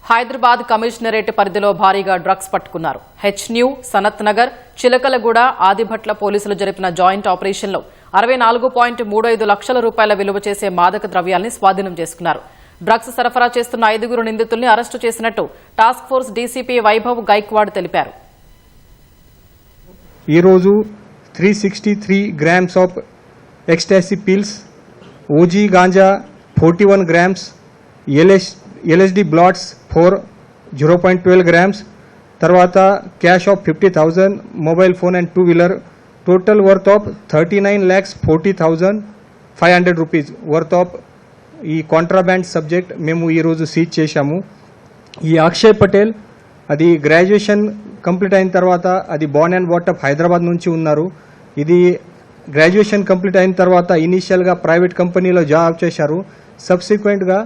Hyderabad commissionerate పరిధిలో భారీగా drugs పట్టుకున్నారు. హెచ్న్యూ, సనత్ నగర్, చిలకలగూడ, ఆదిభట్ల పోలీసులు జరిపిన జాయింట్ ఆపరేషన్లో 64.35 లక్షల రూపాయల విలువ చేసే మాదక ద్రవ్యాల్ని స్వాధీనం చేసుకున్నారు. డ్రగ్స్ సరఫరా చేస్తున్న 5 నిందితుల్ని అరెస్టు చేసినట్టు task force DCP Vaibhav Gaikwad తెలిపారు. ఈ రోజు 363 grams of ecstasy pills, OG ganja 41 grams, LSD blots 0.12 grams, తర్వాత cash of 50,000, mobile phone and 2-wheeler, total worth of 39,40,500 rupees worth of ఈ కాంట్రాబ్యాండ్ సబ్జెక్ట్ మేము ఈరోజు సీజ్ చేశాము. ఈ అక్షయ్ పటేల్ అది గ్రాడ్యుయేషన్ కంప్లీట్ అయిన తర్వాత అది బార్న్ అండ్ బాటప్ హైదరాబాద్ నుంచి ఉన్నారు. ఇది గ్రాడ్యుయేషన్ కంప్లీట్ అయిన తర్వాత ఇనీషియల్గా ప్రైవేట్ కంపెనీలో జాబ్ చేశారు. సబ్సిక్వెంట్గా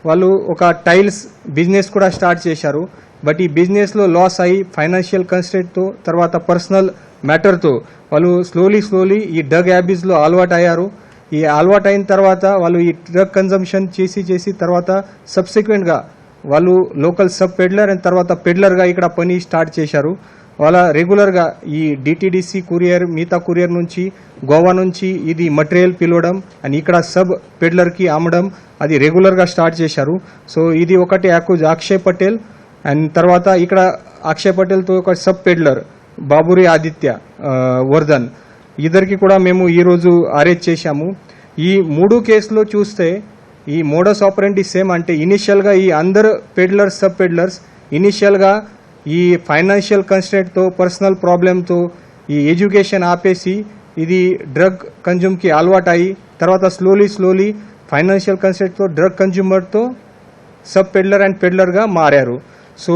వాళ్ళు ఒక టైల్స్ బిజినెస్ కూడా స్టార్ట్ చేశారు. బట్ ఈ బిజినెస్లో లాస్ అయ్యి ఫైనాన్షియల్ కన్స్ట్రెంట్తో తర్వాత పర్సనల్ మ్యాటర్తో వాళ్ళు స్లోలీ ఈ డ్రగ్ హ్యాబిట్స్లో అలవాటు అయ్యారు. ఈ అలవాటు అయిన తర్వాత వాళ్ళు ఈ డ్రగ్ కన్జంప్షన్ చేసి తర్వాత సబ్సిక్వెంట్గా వాళ్ళు లోకల్ సబ్ పెడ్లర్ అండ్ తర్వాత పెడ్లర్గా ఇక్కడ పని స్టార్ట్ చేశారు. వాళ్ళ రెగ్యులర్గా ఈ డిటిడిసి కొరియర్, మిగతా కొరియర్ నుంచి గోవా నుంచి ఇది మటీరియల్ పిలవడం అండ్ ఇక్కడ సబ్ పెడ్లర్కి అమ్మడం అది రెగ్యులర్గా స్టార్ట్ చేశారు. సో ఇది ఒకటి అక్షయ్ పటేల్ అండ్ తర్వాత ఇక్కడ అక్షయ్ పటేల్తో ఒక సబ్ పెడ్లర్ బాబురి ఆదిత్య వర్ధన్ ఇద్దరికి కూడా మేము ఈరోజు అరెస్ట్ చేశాము. ఈ 3 కేసులో చూస్తే ఈ మోడస్ ఆపరెండి సేమ్, అంటే ఇనిషియల్గా ఈ అందరు పెడ్లర్స్ సబ్ పెడ్లర్స్ ఇనిషియల్గా ఈ ఫైనాన్షియల్ కన్స్ట్రెంట్తో పర్సనల్ ప్రాబ్లంతో ఈ ఎడ్యుకేషన్ ఆపేసి ఇది డ్రగ్ కన్జ్యూమ్కి అలవాటు అయ్యి తర్వాత స్లోలీ ఫైనాన్షియల్ కన్స్ట్రెంట్తో డ్రగ్ కన్జ్యూమర్తో సబ్ పెడ్లర్ అండ్ పెడ్లర్గా మారారు. సో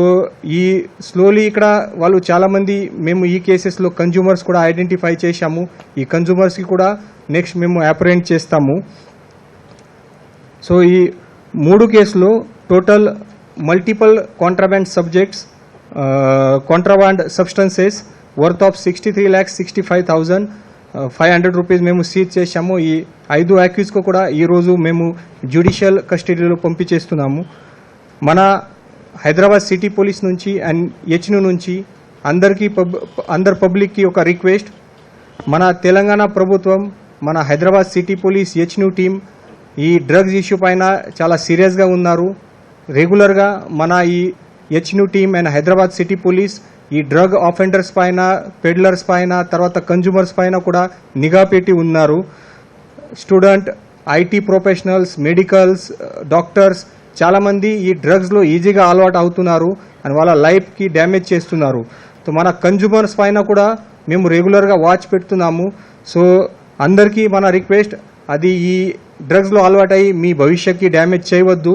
ఈ స్లోలీ ఇక్కడ వాళ్ళు చాలామంది మేము ఈ కేసెస్లో కన్జ్యూమర్స్ కూడా ఐడెంటిఫై చేశాము. ఈ కన్జ్యూమర్స్కి కూడా నెక్స్ట్ మేము అప్రెంట్ చేస్తాము. సో ఈ 3 కేసులో total multiple contraband subjects contraband substances worth of 63,65,500 rupees మేము సీజ్ చేశాము. ఈ 5 అక్యూజ్కు కూడా ఈరోజు మేము జ్యుడిషియల్ కస్టడీలో పంపించేస్తున్నాము. మన హైదరాబాద్ సిటీ పోలీస్ నుంచి అండ్ హెచ్న్యూ నుంచి అందరు పబ్లిక్కి ఒక రిక్వెస్ట్, మన తెలంగాణ ప్రభుత్వం, మన Hyderabad city police H new team ఈ డ్రగ్స్ ఇష్యూ పైన చాలా సీరియస్గా ఉన్నారు. రెగ్యులర్గా మన ఈ హెచ్న్యూ team and Hyderabad city police ఈ డ్రగ్ ఆఫెండర్స్ పైన, పెడ్లర్స్ పైన, తర్వాత కన్జ్యూమర్స్ పైన కూడా నిఘా పెట్టి ఉన్నారు. Student, IT professionals, medicals, doctors చాలామంది ఈ డ్రగ్స్లో ఈజీగా అలవాటు అవుతున్నారు అండ్ వాళ్ళ లైఫ్కి డ్యామేజ్ చేస్తున్నారు. సో మన కన్జ్యూమర్స్ పైన కూడా మేము రెగ్యులర్గా వాచ్ పెడుతున్నాము. సో అందరికీ మన రిక్వెస్ట్, అది ఈ డ్రగ్స్లో అలవాటు అయ్యి మీ భవిష్యత్కి డ్యామేజ్ చేయవద్దు.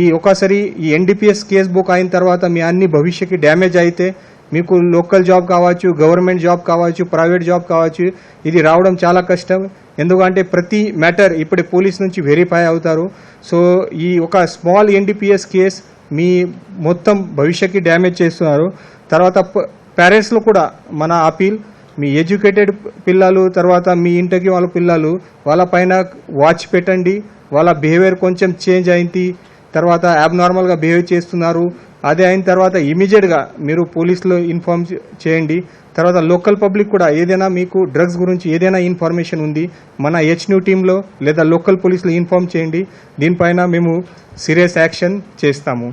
ఈ ఒకసారి ఈ ఎన్డీపీఎస్ కేస్ బుక్ అయిన తర్వాత మీ అన్ని భవిష్యత్కి డ్యామేజ్ అయితే మీకు లోకల్ జాబ్ కావచ్చు, గవర్నమెంట్ జాబ్ కావచ్చు, ప్రైవేట్ జాబ్ కావచ్చు, ఇది రావడం చాలా కష్టం. ఎందుకంటే ప్రతి మ్యాటర్ ఇప్పుడు పోలీస్ నుంచి వెరిఫై అవుతారు. సో ఈ ఒక స్మాల్ ఎన్డీపీఎస్ కేస్ మీ మొత్తం భవిష్యత్కి డ్యామేజ్ చేస్తున్నారు. తర్వాత పేరెంట్స్లో కూడా మన అపీల్, మీ ఎడ్యుకేటెడ్ పిల్లలు తర్వాత మీ ఇంటికి వాళ్ళ పిల్లలు వాళ్ళ పైన వాచ్ పెట్టండి. వాళ్ళ బిహేవియర్ కొంచెం చేంజ్ అయింది, తర్వాత యాబ్నార్మల్గా బిహేవ్ చేస్తున్నారు, అదే అయిన తర్వాత ఇమీడియట్గా మీరు పోలీసులో ఇన్ఫార్మ్ చేయండి. తర్వాత లోకల్ పబ్లిక్ కూడా ఏదైనా మీకు డ్రగ్స్ గురించి ఏదైనా ఇన్ఫర్మేషన్ ఉంది మన హెచ్న్యూ టీంలో లేదా లోకల్ పోలీసులో ఇన్ఫార్మ్ చేయండి. దీనిపైన మేము సీరియస్ యాక్షన్ చేస్తాము.